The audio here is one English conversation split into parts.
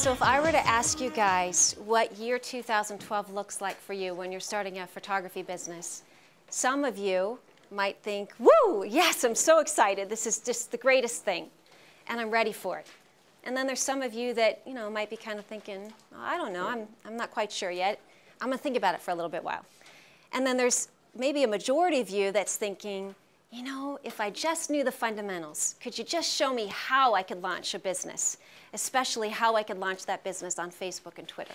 So if I were to ask you guys what year 2012 looks like for you when you're starting a photography business, some of you might think, woo, yes, I'm so excited. This is just the greatest thing, and I'm ready for it. And then there's some of you that, might be kind of thinking, oh, I don't know, I'm not quite sure yet. I'm going to think about it for a little bit while. And then there's maybe a majority of you that's thinking, if I just knew the fundamentals, could you just show me how I could launch a business, especially how I could launch that business on Facebook and Twitter?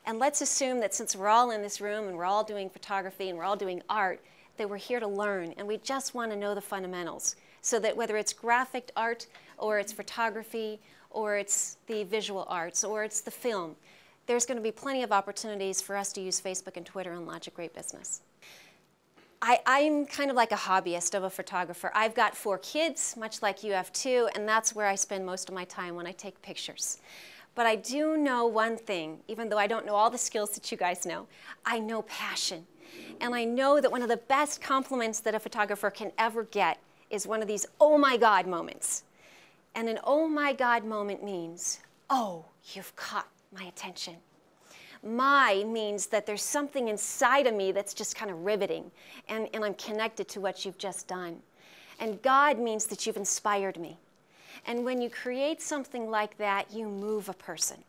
And let's assume that since we're all in this room and we're all doing photography and we're all doing art, that we're here to learn and we just want to know the fundamentals, so that whether it's graphic art or it's photography or it's the visual arts or it's the film, there's going to be plenty of opportunities for us to use Facebook and Twitter and launch a great business. I'm kind of like a hobbyist of a photographer. I've got 4 kids, much like you have too, and that's where I spend most of my time when I take pictures. But I do know one thing, even though I don't know all the skills that you guys know, I know passion. And I know that one of the best compliments that a photographer can ever get is one of these oh my God moments. And an oh my God moment means, oh, you've caught my attention. My means that there's something inside of me that's just kind of riveting, and I'm connected to what you've just done. And God means that you've inspired me. And when you create something like that, you move a person.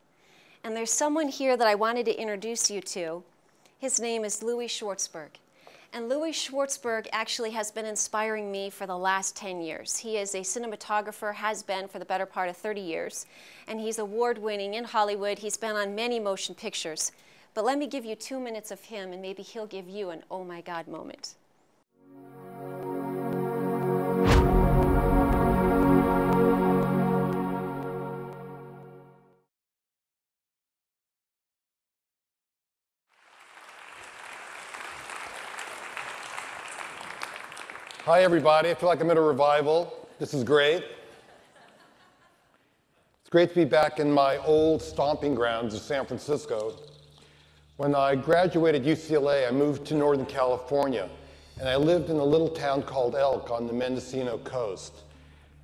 And there's someone here that I wanted to introduce you to. His name is Louis Schwartzberg. And Louis Schwartzberg actually has been inspiring me for the last 10 years. He is a cinematographer, has been for the better part of 30 years. And he's award-winning in Hollywood. He's been on many motion pictures. But let me give you 2 minutes of him, and maybe he'll give you an oh my God moment. Hi, everybody. I feel like I'm at a revival. This is great. It's great to be back in my old stomping grounds of San Francisco. When I graduated UCLA, I moved to Northern California, and I lived in a little town called Elk on the Mendocino coast.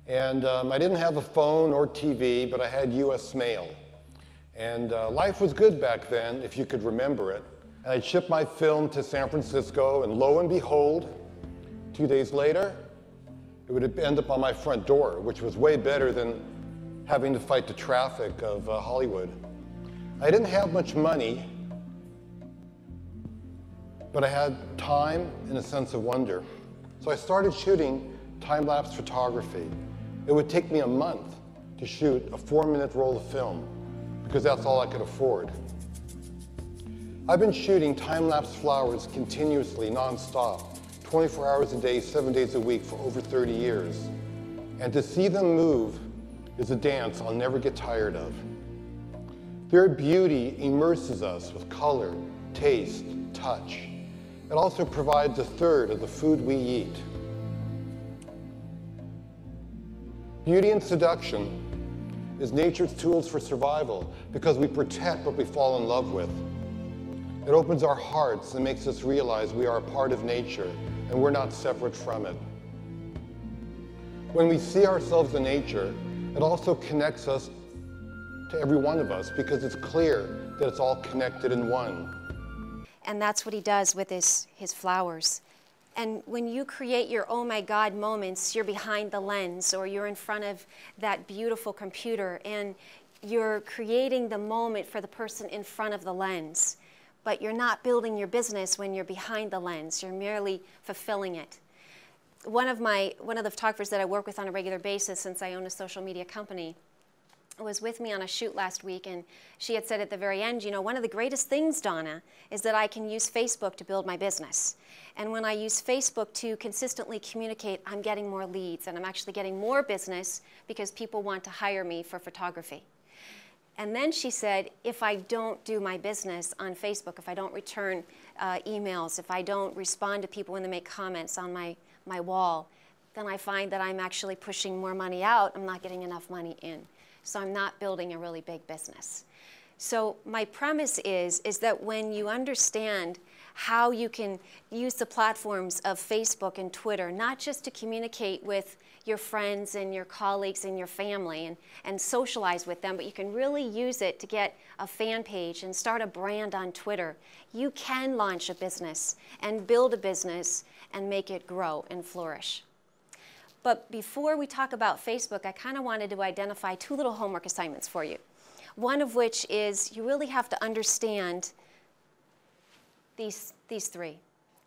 And I didn't have a phone or TV, but I had US mail. And life was good back then, if you could remember it. And I'd ship my film to San Francisco, and lo and behold, 2 days later, it would end up on my front door, which was way better than having to fight the traffic of Hollywood. I didn't have much money, but I had time and a sense of wonder. So I started shooting time-lapse photography. It would take me a month to shoot a 4-minute roll of film, because that's all I could afford. I've been shooting time-lapse flowers continuously, non-stop, 24 hours a day, 7 days a week for over 30 years. And to see them move is a dance I'll never get tired of. Their beauty immerses us with color, taste, touch. It also provides a third of the food we eat. Beauty and seduction is nature's tools for survival because we protect what we fall in love with. It opens our hearts and makes us realize we are a part of nature and we're not separate from it. When we see ourselves in nature, it also connects us to every one of us because it's clear that it's all connected in one. And that's what he does with his flowers. And when you create your oh my God moments, you're behind the lens or you're in front of that beautiful computer and you're creating the moment for the person in front of the lens. But you're not building your business when you're behind the lens. You're merely fulfilling it. One of the photographers that I work with on a regular basis, since I own a social media company, was with me on a shoot last week, and she had said at the very end, one of the greatest things, Donna, is that I can use Facebook to build my business. And when I use Facebook to consistently communicate, I'm getting more leads, and I'm actually getting more business because people want to hire me for photography. And then she said, if I don't do my business on Facebook, if I don't return emails, if I don't respond to people when they make comments on my wall, then I find that I'm actually pushing more money out. I'm not getting enough money in. So I'm not building a really big business. So my premise is that when you understand how you can use the platforms of Facebook and Twitter, not just to communicate with your friends and your colleagues and your family and socialize with them, but you can really use it to get a fan page and start a brand on Twitter. You can launch a business and build a business and make it grow and flourish. But before we talk about Facebook, I kind of wanted to identify two little homework assignments for you. One of which is you really have to understand these three.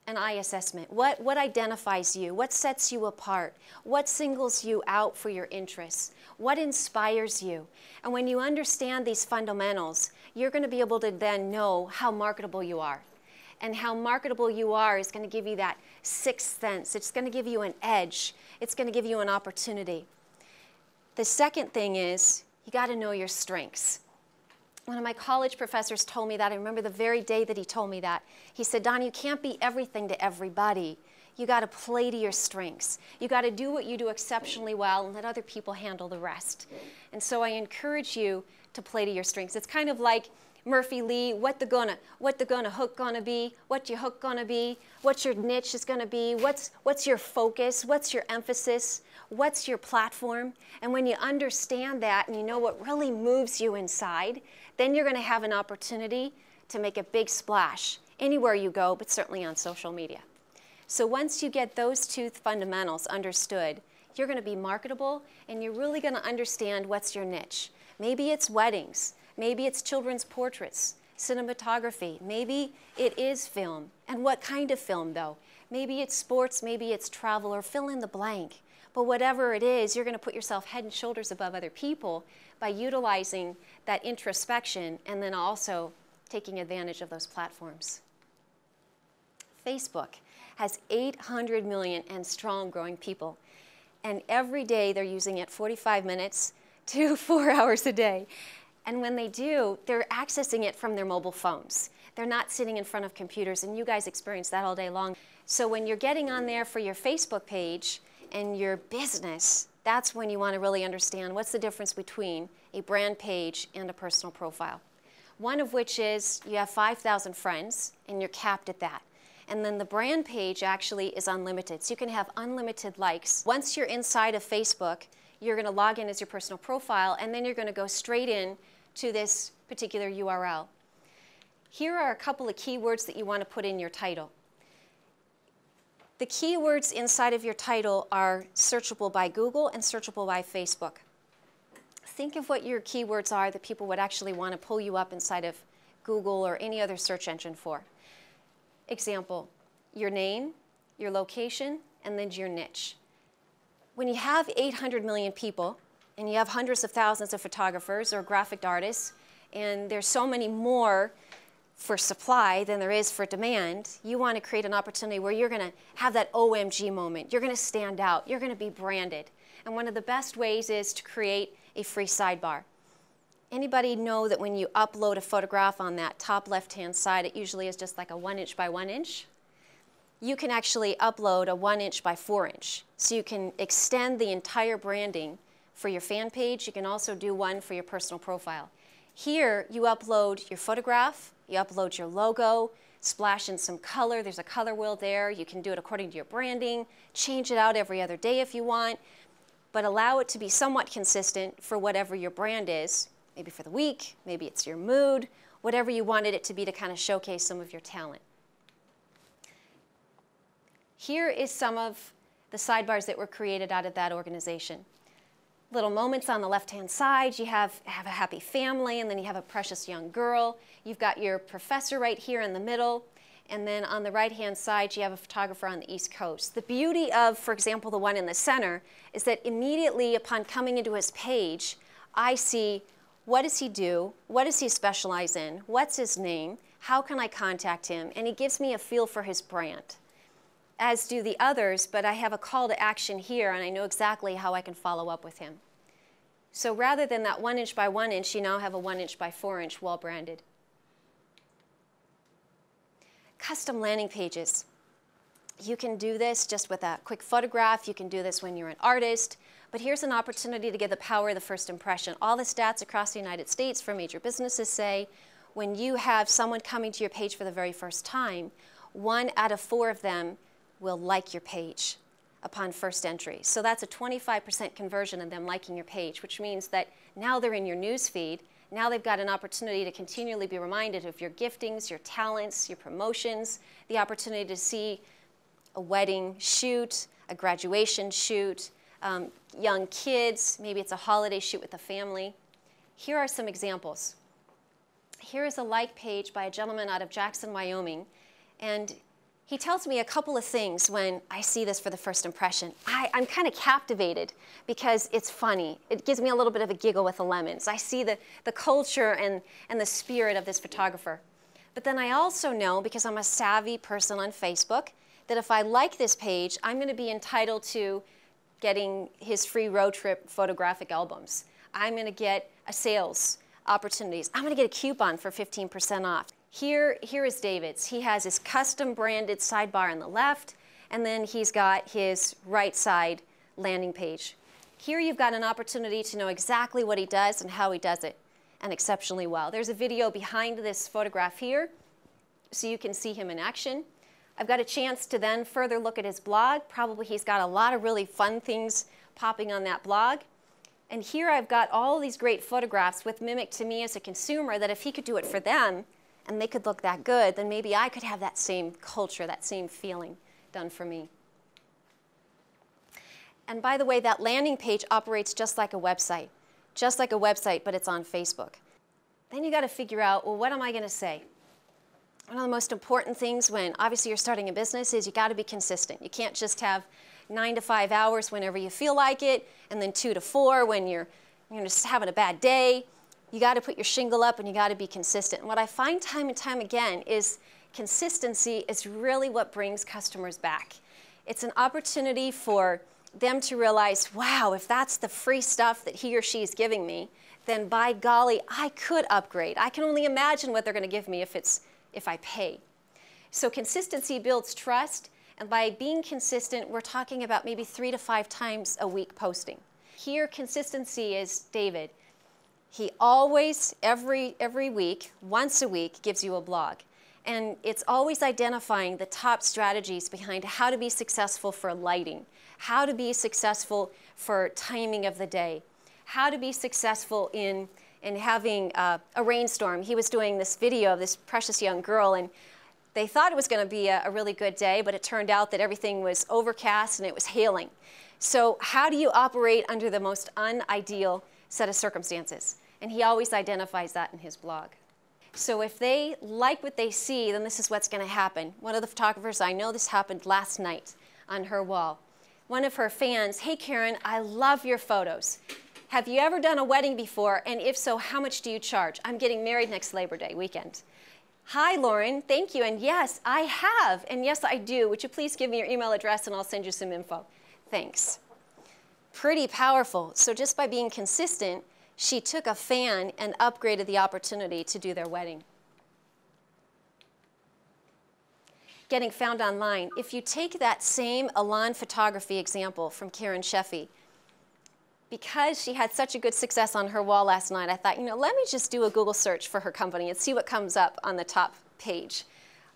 An eye assessment. What identifies you? What sets you apart? What singles you out for your interests? What inspires you? And when you understand these fundamentals, you're going to be able to then know how marketable you are. And how marketable you are is going to give you that sixth sense. It's going to give you an edge. It's going to give you an opportunity. The second thing is you got to know your strengths. One of my college professors told me that. I remember the very day that he told me that. He said, Donna, you can't be everything to everybody. You got to play to your strengths. You got to do what you do exceptionally well and let other people handle the rest. And so I encourage you to play to your strengths. It's kind of like Murphy Lee, what the gonna hook gonna be, what your hook gonna be, what your niche is gonna be, what's your focus, what's your emphasis, what's your platform. And when you understand that and you know what really moves you inside, then you're going to have an opportunity to make a big splash anywhere you go, but certainly on social media. So once you get those two fundamentals understood, you're going to be marketable and you're really going to understand what's your niche. Maybe it's weddings, maybe it's children's portraits, cinematography, maybe it is film. And what kind of film though? Maybe it's sports, maybe it's travel, or fill in the blank. But whatever it is, you're going to put yourself head and shoulders above other people by utilizing that introspection and then also taking advantage of those platforms. Facebook has 800 million and strong growing people. And every day they're using it 45 minutes to 4 hours a day. And when they do, they're accessing it from their mobile phones. They're not sitting in front of computers, and you guys experience that all day long. So when you're getting on there for your Facebook page and your business, that's when you want to really understand what's the difference between a brand page and a personal profile. One of which is you have 5,000 friends and you're capped at that. And then the brand page actually is unlimited. So you can have unlimited likes. Once you're inside of Facebook, you're going to log in as your personal profile, and then you're going to go straight in to this particular URL. Here are a couple of keywords that you want to put in your title. The keywords inside of your title are searchable by Google and searchable by Facebook. Think of what your keywords are that people would actually want to pull you up inside of Google or any other search engine for. Example, your name, your location, and then your niche. When you have 800 million people and you have hundreds of thousands of photographers or graphic artists, and there's so many more for supply than there is for demand, you want to create an opportunity where you're going to have that OMG moment. You're going to stand out. You're going to be branded. And one of the best ways is to create a free sidebar. Anybody know that when you upload a photograph on that top left-hand side, it usually is just like a 1 inch by 1 inch? You can actually upload a 1 inch by 4 inch. So you can extend the entire branding for your fan page. You can also do one for your personal profile. Here, you upload your photograph, you upload your logo, splash in some color. There's a color wheel there. You can do it according to your branding, change it out every other day if you want, but allow it to be somewhat consistent for whatever your brand is, maybe for the week, maybe it's your mood, whatever you wanted it to be to kind of showcase some of your talent. Here is some of the sidebars that were created out of that organization. Little moments on the left-hand side, you have a happy family, and then you have a precious young girl. You've got your professor right here in the middle, and then on the right-hand side, you have a photographer on the East Coast. The beauty of, for example, the one in the center is that immediately upon coming into his page, I see what does he do, what does he specialize in, what's his name, how can I contact him, and he gives me a feel for his brand. As do the others, but I have a call to action here, and I know exactly how I can follow up with him. So rather than that 1 inch by 1 inch, you now have a 1 inch by 4 inch well branded. Custom landing pages. You can do this just with a quick photograph. You can do this when you're an artist. But here's an opportunity to get the power of the first impression. All the stats across the United States for major businesses say when you have someone coming to your page for the very first time, 1 out of 4 of them will like your page. upon first entry. So that's a 25% conversion in them liking your page, which means that now they're in your news feed. Now they've got an opportunity to continually be reminded of your giftings, your talents, your promotions, the opportunity to see a wedding shoot, a graduation shoot, young kids, maybe it's a holiday shoot with the family. Here are some examples. Here is a like page by a gentleman out of Jackson, Wyoming, and he tells me a couple of things when I see this for the first impression. I'm kind of captivated because it's funny. It gives me a little bit of a giggle with the lemons. I see the culture and the spirit of this photographer. But then I also know, because I'm a savvy person on Facebook, that if I like this page, I'm going to be entitled to getting his free road trip photographic albums. I'm going to get a sales opportunities. I'm going to get a coupon for 15% off. Here is David's. He has his custom branded sidebar on the left, and then he's got his right side landing page. Here you've got an opportunity to know exactly what he does and how he does it, and exceptionally well. There's a video behind this photograph here, so you can see him in action. I've got a chance to then further look at his blog. Probably he's got a lot of really fun things popping on that blog. And here I've got all these great photographs with mimic to me as a consumer that if he could do it for them, and they could look that good, then maybe I could have that same culture, that same feeling done for me. And by the way, that landing page operates just like a website, but it's on Facebook. Then you got to figure out, well, what am I going to say? One of the most important things when obviously you're starting a business is you got to be consistent. You can't just have 9 to 5 hours whenever you feel like it, and then 2 to 4 when you're just having a bad day. You got to put your shingle up and you got to be consistent. And what I find time and time again is consistency is really what brings customers back. It's an opportunity for them to realize, wow, if that's the free stuff that he or she is giving me, then by golly, I could upgrade. I can only imagine what they're going to give me if I pay. So consistency builds trust, and by being consistent, we're talking about maybe 3 to 5 times a week posting. Here, consistency is David. He always, every week, once a week, gives you a blog. And it's always identifying the top strategies behind how to be successful for lighting, how to be successful for timing of the day, how to be successful in having a rainstorm. He was doing this video of this precious young girl, and they thought it was going to be a really good day, but it turned out that everything was overcast and it was hailing. So how do you operate under the most unideal set of circumstances? And he always identifies that in his blog. So if they like what they see, then this is what's going to happen. One of the photographers, I know this happened last night on her wall. One of her fans, hey Karen, I love your photos. Have you ever done a wedding before? And if so, how much do you charge? I'm getting married next Labor Day weekend. Hi Lauren, thank you. And yes, I have. And yes, I do. Would you please give me your email address and I'll send you some info. Thanks. Pretty powerful. So just by being consistent, she took a fan and upgraded the opportunity to do their wedding. Getting found online. If you take that same Elan photography example from Karen Sheffy, because she had such a good success on her wall last night, I thought, let me just do a Google search for her company and see what comes up on the top page.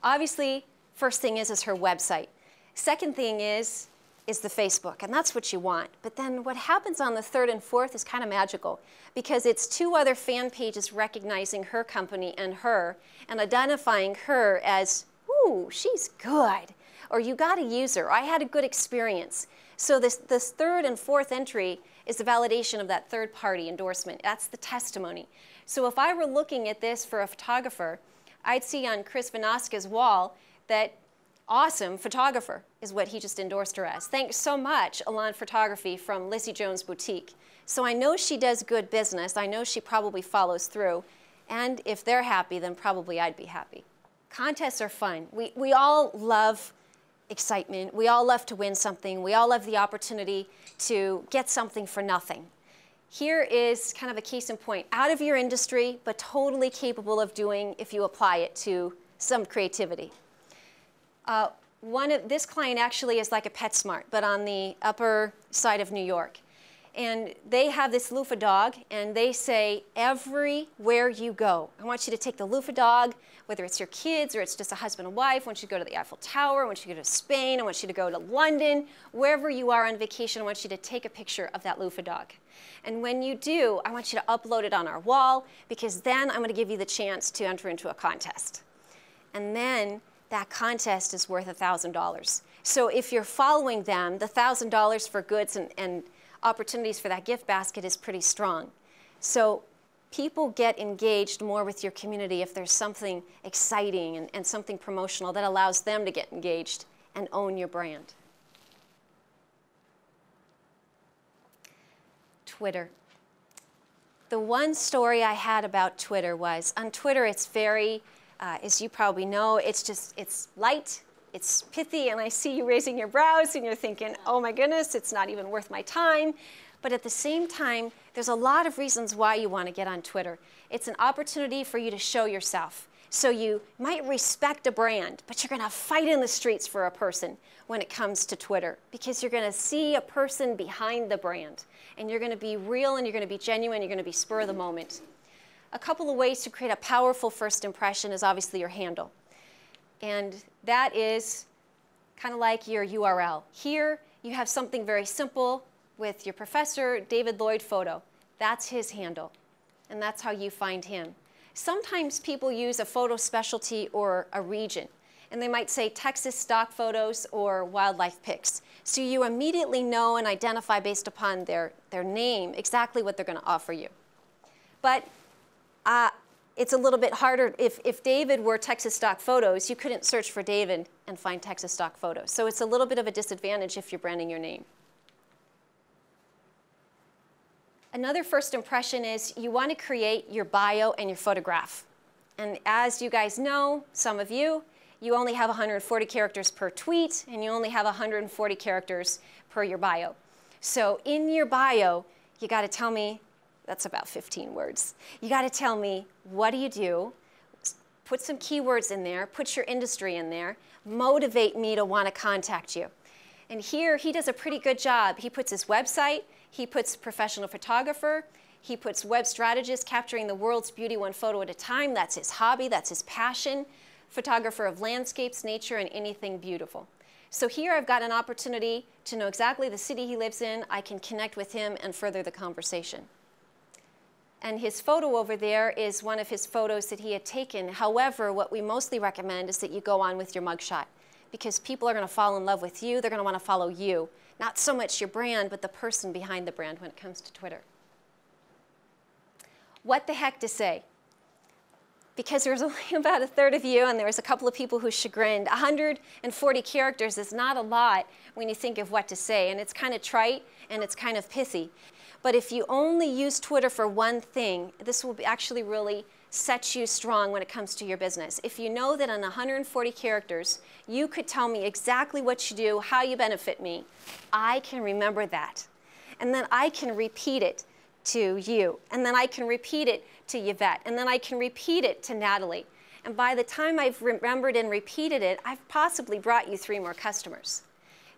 Obviously, first thing is her website. Second thing is the Facebook, and that's what you want. But then what happens on the third and fourth is kind of magical, because it's 2 other fan pages recognizing her company and her, and identifying her as, ooh, she's good, or you got to use her, or I had a good experience. So this third and fourth entry is the validation of that third-party endorsement. That's the testimony. So if I were looking at this for a photographer, I'd see on Chris Vanaska's wall that awesome photographer is what he just endorsed her as. Thanks so much, Elan Photography from Lizzie Jones Boutique. So I know she does good business. I know she probably follows through. And if they're happy, then probably I'd be happy. Contests are fun. We all love excitement. We all love to win something. We all love the opportunity to get something for nothing. Here is kind of a case in point. Out of your industry, but totally capable of doing if you apply it to some creativity. This client actually is like a PetSmart, but on the upper side of New York. And they have this loofah dog, and they say, everywhere you go, I want you to take the loofah dog, whether it's your kids or it's just a husband and wife, I want you to go to the Eiffel Tower, I want you to go to Spain, I want you to go to London, wherever you are on vacation, I want you to take a picture of that loofah dog. And when you do, I want you to upload it on our wall, because then I'm going to give you the chance to enter into a contest. And then that contest is worth $1,000. So if you're following them, the $1,000 for goods and opportunities for that gift basket is pretty strong. So people get engaged more with your community if there's something exciting and something promotional that allows them to get engaged and own your brand. Twitter. The one story I had about Twitter was, on Twitter it's very, as you probably know, it's light, it's pithy, and I see you raising your brows and you're thinking, oh my goodness, it's not even worth my time. But at the same time, there's a lot of reasons why you want to get on Twitter. It's an opportunity for you to show yourself. So you might respect a brand, but you're going to fight in the streets for a person when it comes to Twitter, because you're going to see a person behind the brand, and you're going to be real, and you're going to be genuine, you're going to be spur of the moment. A couple of ways to create a powerful first impression is obviously your handle. And that is kind of like your URL. Here, you have something very simple with your professor, David Lloyd photo. That's his handle, and that's how you find him. Sometimes people use a photo specialty or a region, and they might say Texas stock photos or wildlife pics. So you immediately know and identify based upon their name exactly what they're going to offer you. But it's a little bit harder. If David were Texas stock photos, you couldn't search for David and find Texas stock photos. So it's a little bit of a disadvantage if you're branding your name. Another first impression is you want to create your bio and your photograph. And as you guys know, some of you, you only have 140 characters per tweet, and you only have 140 characters per your bio. So in your bio, you got to tell me, that's about 15 words. You got to tell me, what do you do? Put some keywords in there, put your industry in there, motivate me to want to contact you. And here, he does a pretty good job. He puts his website, he puts professional photographer, he puts web strategist, capturing the world's beauty one photo at a time. That's his hobby, that's his passion. Photographer of landscapes, nature, and anything beautiful. So here I've got an opportunity to know exactly the city he lives in. I can connect with him and further the conversation. And his photo over there is one of his photos that he had taken. However, what we mostly recommend is that you go on with your mugshot, because people are going to fall in love with you. They're going to want to follow you. Not so much your brand, but the person behind the brand when it comes to Twitter. What the heck to say? Because there's only about a third of you, and there was a couple of people who chagrined. 140 characters is not a lot when you think of what to say, and it's kind of trite, and it's kind of pithy. But if you only use Twitter for one thing, this will actually really set you strong when it comes to your business. If you know that on 140 characters, you could tell me exactly what you do, how you benefit me, I can remember that. And then I can repeat it to you. And then I can repeat it to Yvette. And then I can repeat it to Natalie. And by the time I've remembered and repeated it, I've possibly brought you 3 more customers.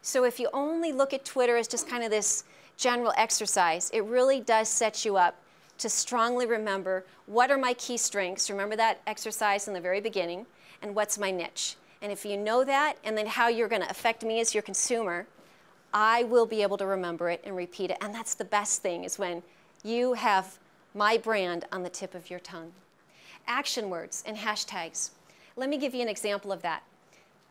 So if you only look at Twitter as just kind of this general exercise, it really does set you up to strongly remember what are my key strengths, remember that exercise in the very beginning, and what's my niche. And if you know that, and then how you're going to affect me as your consumer, I will be able to remember it and repeat it. And that's the best thing, is when you have my brand on the tip of your tongue. Action words and hashtags. Let me give you an example of that.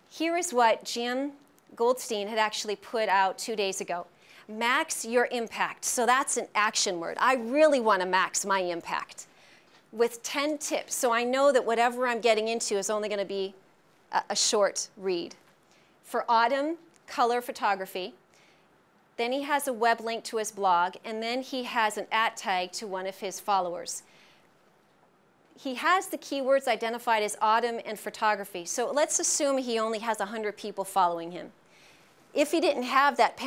Here is what Jim Goldstein had actually put out 2 days ago. Max your impact. So that's an action word. I really want to max my impact with 10 tips. So I know that whatever I'm getting into is only going to be a short read. For autumn, color photography. Then he has a web link to his blog, and then he has an @ to one of his followers. He has the keywords identified as autumn and photography. So let's assume he only has 100 people following him. If he didn't have that #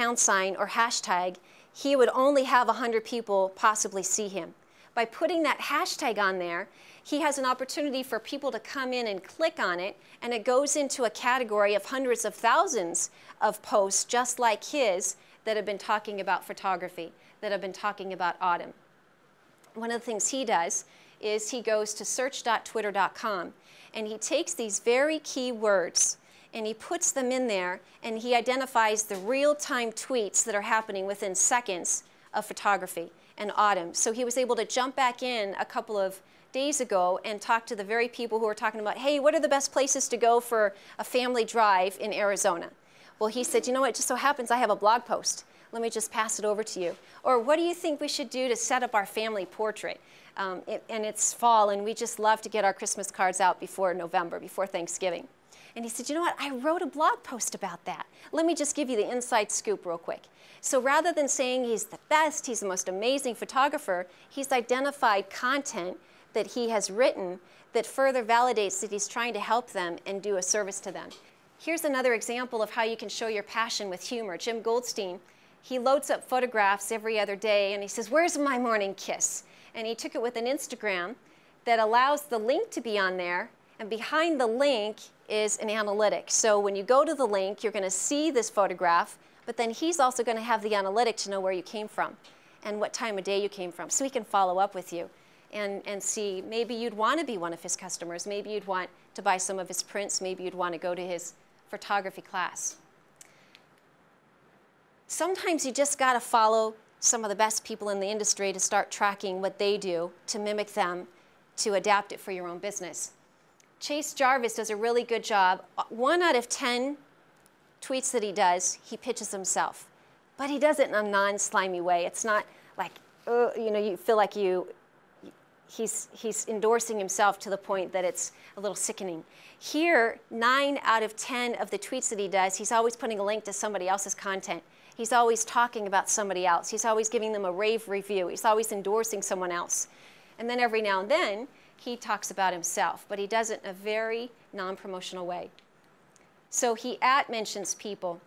or hashtag, he would only have 100 people possibly see him. By putting that hashtag on there, he has an opportunity for people to come in and click on it, and it goes into a category of hundreds of thousands of posts just like his that have been talking about photography. that have been talking about autumn. One of the things he does is he goes to search.twitter.com and he takes these very key words and he puts them in there and he identifies the real-time tweets that are happening within seconds of photography and autumn. So he was able to jump back in a couple of days ago and talk to the very people who were talking about, hey, what are the best places to go for a family drive in Arizona? Well, he said, you know what, it just so happens I have a blog post. Let me just pass it over to you. Or what do you think we should do to set up our family portrait? And it's fall, and we just love to get our Christmas cards out before November, before Thanksgiving. And he said, you know what, I wrote a blog post about that. Let me just give you the inside scoop real quick. So rather than saying he's the best, he's the most amazing photographer, he's identified content that he has written that further validates that he's trying to help them and do a service to them. Here's another example of how you can show your passion with humor. Jim Goldstein, he loads up photographs every other day and he says, where's my morning kiss? And he took it with an Instagram that allows the link to be on there, and behind the link is an analytic. So when you go to the link, you're going to see this photograph, but then he's also going to have the analytic to know where you came from and what time of day you came from, so he can follow up with you and see, maybe you'd want to be one of his customers, maybe you'd want to buy some of his prints, maybe you'd want to go to his photography class. Sometimes you just got to follow some of the best people in the industry to start tracking what they do, to mimic them, to adapt it for your own business. Chase Jarvis does a really good job. 1 out of 10 tweets that he does, he pitches himself. But he does it in a non-slimy way. It's not like, you know, you feel like he's endorsing himself to the point that it's a little sickening. Here, 9 out of 10 of the tweets that he does, he's always putting a link to somebody else's content. He's always talking about somebody else. He's always giving them a rave review. He's always endorsing someone else. And then every now and then, he talks about himself, but he does it in a very non-promotional way. So he @mentions people,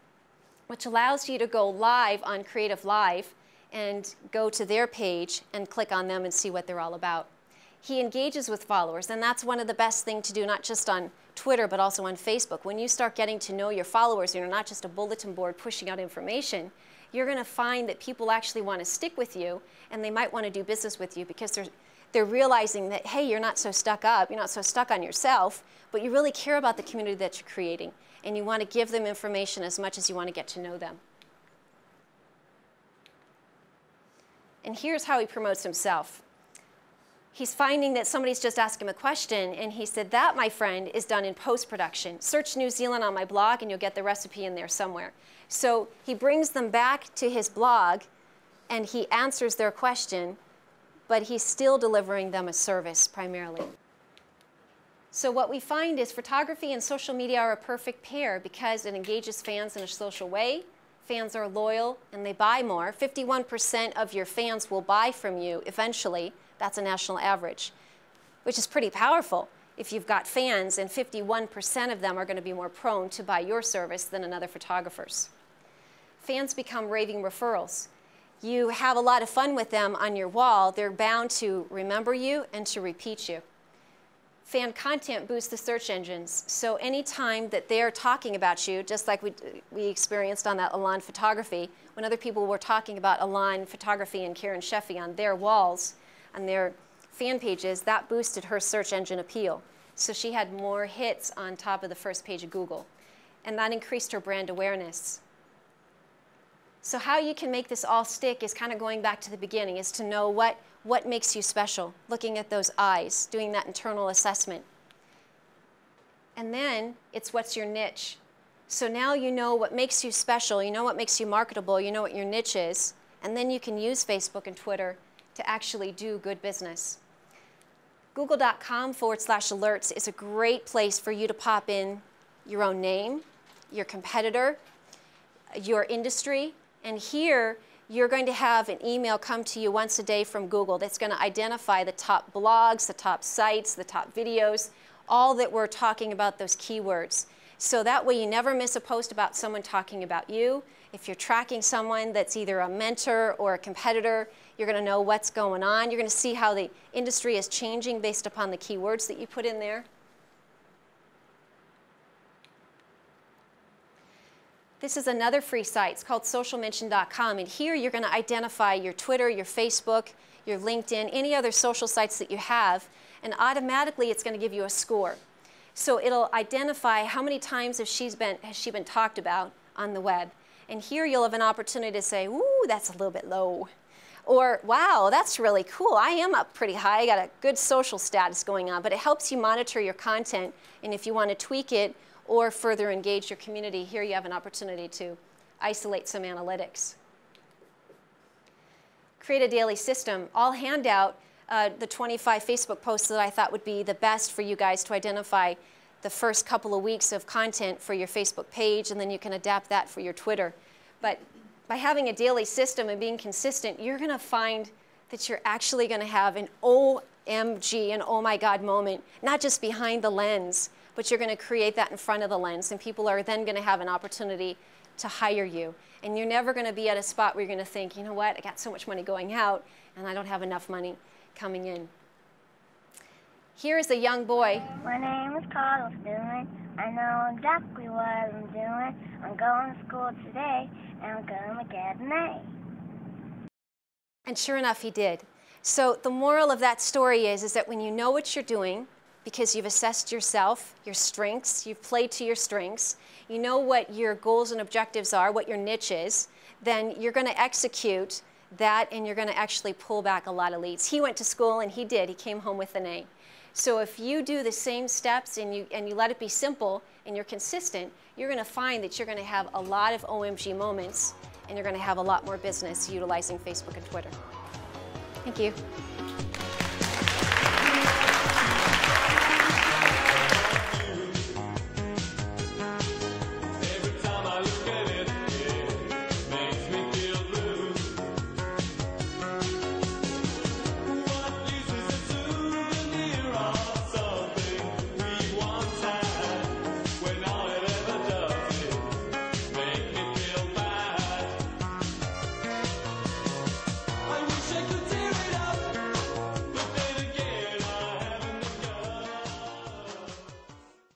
which allows you to go live on Creative Live and go to their page and click on them and see what they're all about. He engages with followers, and that's one of the best things to do, not just on Twitter, but also on Facebook. When you start getting to know your followers, you're not just a bulletin board pushing out information, you're going to find that people actually want to stick with you, and they might want to do business with you because they're realizing that, hey, you're not so stuck up, you're not so stuck on yourself, but you really care about the community that you're creating, and you want to give them information as much as you want to get to know them. And here's how he promotes himself. He's finding that somebody's just asked him a question, and he said, that, my friend, is done in post-production. Search New Zealand on my blog, and you'll get the recipe in there somewhere. So he brings them back to his blog, and he answers their question, but he's still delivering them a service primarily. So what we find is photography and social media are a perfect pair because it engages fans in a social way. Fans are loyal, and they buy more. 51% of your fans will buy from you eventually. That's a national average, which is pretty powerful. If you've got fans and 51% of them are going to be more prone to buy your service than another photographer's. Fans become raving referrals. You have a lot of fun with them on your wall, they're bound to remember you and to repeat you. Fan content boosts the search engines. So anytime that they're talking about you, just like we experienced on that Elan photography, when other people were talking about Elan photography and Karen Sheffy on their walls, on their fan pages, that boosted her search engine appeal. So she had more hits on top of the first page of Google. And that increased her brand awareness. So how you can make this all stick is kind of going back to the beginning, is to know what makes you special, looking at those eyes, doing that internal assessment. And then it's what's your niche. So now you know what makes you special, you know what makes you marketable, you know what your niche is, and then you can use Facebook and Twitter to actually do good business. Google.com/alerts is a great place for you to pop in your own name, your competitor, your industry, and here you're going to have an email come to you once a day from Google that's going to identify the top blogs, the top sites, the top videos, all that we're talking about those keywords. So that way you never miss a post about someone talking about you. If you're tracking someone that's either a mentor or a competitor, you're going to know what's going on. You're going to see how the industry is changing based upon the keywords that you put in there. This is another free site. It's called socialmention.com, and here you're going to identify your Twitter, your Facebook, your LinkedIn, any other social sites that you have, and automatically it's going to give you a score. So it'll identify how many times has she been talked about on the web. And here you'll have an opportunity to say, ooh, that's a little bit low. Or, wow, that's really cool. I am up pretty high. I got a good social status going on. But it helps you monitor your content. And if you want to tweak it or further engage your community, here you have an opportunity to isolate some analytics. Create a daily system. I'll hand out the 25 Facebook posts that I thought would be the best for you guys to identify the first couple of weeks of content for your Facebook page, and then you can adapt that for your Twitter. But by having a daily system and being consistent, you're going to find that you're actually going to have an OMG, an oh my God moment, not just behind the lens, but you're going to create that in front of the lens, and people are then going to have an opportunity to hire you. And you're never going to be at a spot where you're going to think, you know what, I got so much money going out, and I don't have enough money coming in. Here is a young boy. My name is Carlos Dillon. I know exactly what I'm doing. I'm going to school today, and I'm going to get an A. And sure enough, he did. So the moral of that story is that when you know what you're doing, because you've assessed yourself, your strengths, you've played to your strengths, you know what your goals and objectives are, what your niche is, then you're going to execute that, and you're going to actually pull back a lot of leads. He went to school, and he did. He came home with an A. So if you do the same steps and you let it be simple and you're consistent, you're going to find that you're going to have a lot of OMG moments, and you're going to have a lot more business utilizing Facebook and Twitter. Thank you.